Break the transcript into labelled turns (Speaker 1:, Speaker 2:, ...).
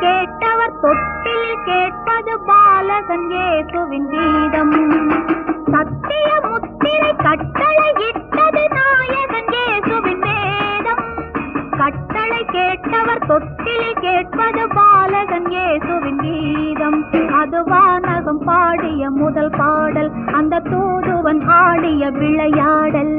Speaker 1: கேட்டவர் தொட்டில் கேட்பது பாலகன் இயேசுவின் கீதம். சத்திய முத்திரை கட்டளை இட்டது நாயகன் இயேசுவின் வேதம். கட்டளை கேட்டவர் தொட்டில் கேட்பது பாலகன் இயேசுவின் கீதம். அது வானகம் பாடிய முதல் பாடல், அந்த தூதுவன் ஆடிய விளையாடல்.